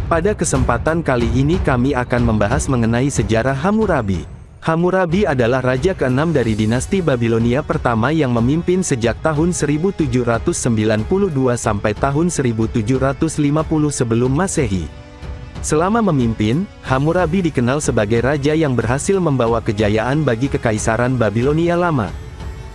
Pada kesempatan kali ini kami akan membahas mengenai sejarah Hammurabi. Hammurabi adalah raja ke-6 dari dinasti Babilonia pertama yang memimpin sejak tahun 1792 sampai tahun 1750 sebelum Masehi. Selama memimpin, Hammurabi dikenal sebagai raja yang berhasil membawa kejayaan bagi kekaisaran Babilonia lama.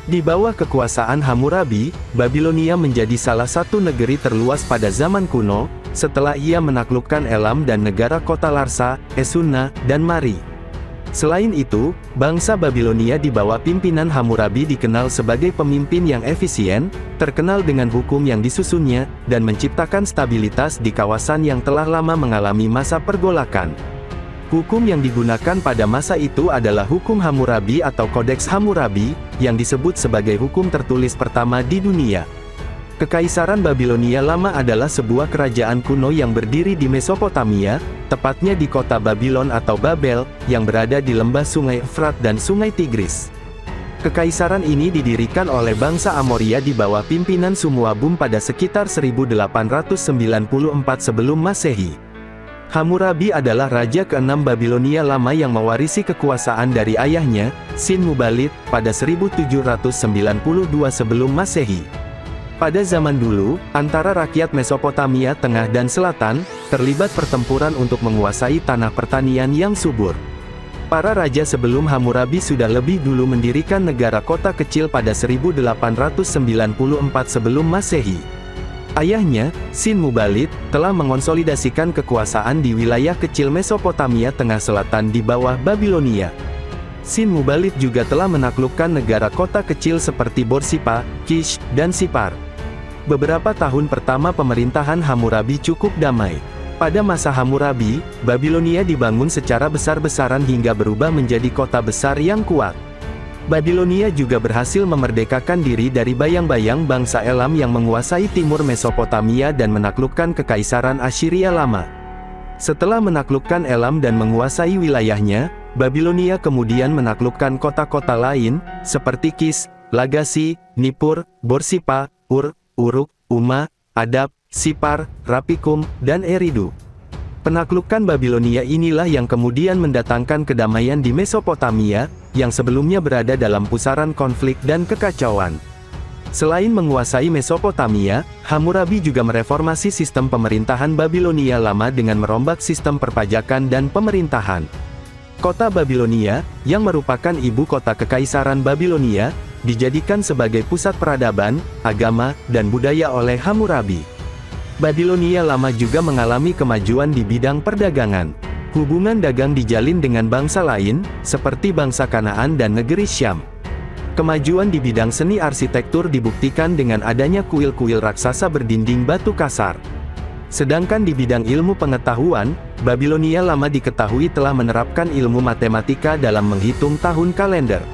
Di bawah kekuasaan Hammurabi, Babilonia menjadi salah satu negeri terluas pada zaman kuno, setelah ia menaklukkan Elam dan negara kota Larsa, Esuna, dan Mari. Selain itu, bangsa Babilonia di bawah pimpinan Hammurabi dikenal sebagai pemimpin yang efisien, terkenal dengan hukum yang disusunnya, dan menciptakan stabilitas di kawasan yang telah lama mengalami masa pergolakan. Hukum yang digunakan pada masa itu adalah hukum Hammurabi atau Kodeks Hammurabi, yang disebut sebagai hukum tertulis pertama di dunia. Kekaisaran Babilonia Lama adalah sebuah kerajaan kuno yang berdiri di Mesopotamia, tepatnya di kota Babylon atau Babel, yang berada di lembah Sungai Efrat dan Sungai Tigris. Kekaisaran ini didirikan oleh bangsa Amoria di bawah pimpinan Sumuabum pada sekitar 1894 sebelum Masehi. Hammurabi adalah raja ke-6 Babilonia Lama yang mewarisi kekuasaan dari ayahnya, Sin-Muballit, pada 1792 sebelum Masehi. Pada zaman dulu, antara rakyat Mesopotamia Tengah dan Selatan, terlibat pertempuran untuk menguasai tanah pertanian yang subur. Para raja sebelum Hammurabi sudah lebih dulu mendirikan negara kota kecil pada 1894 sebelum Masehi. Ayahnya, Sin-Muballit, telah mengonsolidasikan kekuasaan di wilayah kecil Mesopotamia Tengah Selatan di bawah Babilonia. Sin-Muballit juga telah menaklukkan negara kota kecil seperti Borsippa, Kish, dan Sippar. Beberapa tahun pertama pemerintahan Hammurabi cukup damai. Pada masa Hammurabi, Babilonia dibangun secara besar-besaran hingga berubah menjadi kota besar yang kuat. Babilonia juga berhasil memerdekakan diri dari bayang-bayang bangsa Elam yang menguasai timur Mesopotamia dan menaklukkan kekaisaran Assyria lama. Setelah menaklukkan Elam dan menguasai wilayahnya, Babilonia kemudian menaklukkan kota-kota lain, seperti Kish, Lagash, Nippur, Borsippa, Uruk, Umma, Adab, Sippar, Rapikum, dan Eridu. Penaklukan Babilonia inilah yang kemudian mendatangkan kedamaian di Mesopotamia, yang sebelumnya berada dalam pusaran konflik dan kekacauan. Selain menguasai Mesopotamia, Hammurabi juga mereformasi sistem pemerintahan Babilonia Lama dengan merombak sistem perpajakan dan pemerintahan. Kota Babilonia, yang merupakan ibu kota kekaisaran Babilonia, dijadikan sebagai pusat peradaban, agama, dan budaya oleh Hammurabi. Babilonia Lama juga mengalami kemajuan di bidang perdagangan. Hubungan dagang dijalin dengan bangsa lain, seperti bangsa Kanaan dan negeri Syam. Kemajuan di bidang seni arsitektur dibuktikan dengan adanya kuil-kuil raksasa berdinding batu kasar. Sedangkan di bidang ilmu pengetahuan, Babilonia Lama diketahui telah menerapkan ilmu matematika dalam menghitung tahun kalender.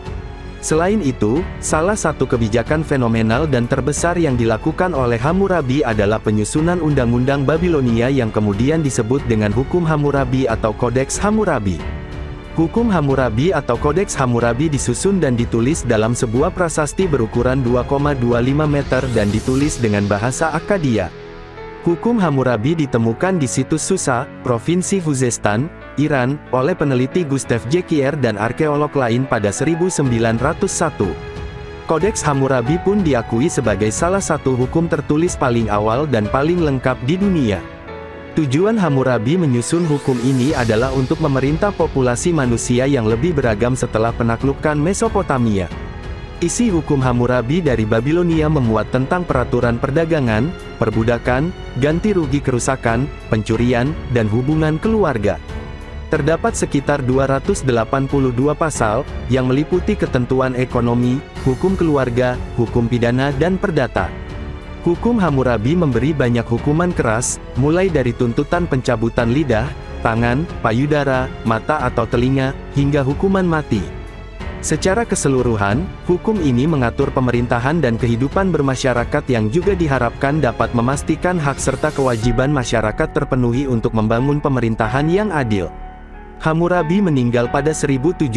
Selain itu, salah satu kebijakan fenomenal dan terbesar yang dilakukan oleh Hammurabi adalah penyusunan undang-undang Babilonia yang kemudian disebut dengan Hukum Hammurabi atau Kodeks Hammurabi. Hukum Hammurabi atau Kodeks Hammurabi disusun dan ditulis dalam sebuah prasasti berukuran 2,25 meter dan ditulis dengan bahasa Akkadia. Hukum Hammurabi ditemukan di situs Susa, Provinsi Khuzestan, Iran, oleh peneliti Gustav Jekier dan arkeolog lain pada 1901. Kodeks Hammurabi pun diakui sebagai salah satu hukum tertulis paling awal dan paling lengkap di dunia. Tujuan Hammurabi menyusun hukum ini adalah untuk memerintah populasi manusia yang lebih beragam setelah penaklukan Mesopotamia. Isi hukum Hammurabi dari Babilonia memuat tentang peraturan perdagangan, perbudakan, ganti rugi kerusakan, pencurian, dan hubungan keluarga. Terdapat sekitar 282 pasal, yang meliputi ketentuan ekonomi, hukum keluarga, hukum pidana dan perdata. Hukum Hammurabi memberi banyak hukuman keras, mulai dari tuntutan pencabutan lidah, tangan, payudara, mata atau telinga, hingga hukuman mati. Secara keseluruhan, hukum ini mengatur pemerintahan dan kehidupan bermasyarakat yang juga diharapkan dapat memastikan hak serta kewajiban masyarakat terpenuhi untuk membangun pemerintahan yang adil. Hammurabi meninggal pada 1750.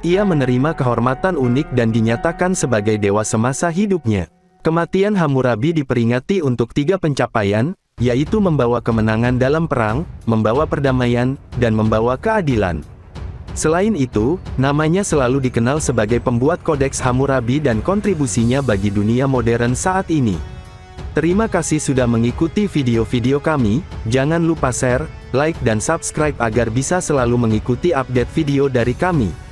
Ia menerima kehormatan unik dan dinyatakan sebagai dewa semasa hidupnya. Kematian Hammurabi diperingati untuk 3 pencapaian, yaitu membawa kemenangan dalam perang, membawa perdamaian, dan membawa keadilan. Selain itu, namanya selalu dikenal sebagai pembuat Kodeks Hammurabi dan kontribusinya bagi dunia modern saat ini. Terima kasih sudah mengikuti video-video kami, jangan lupa share, like dan subscribe agar bisa selalu mengikuti update video dari kami.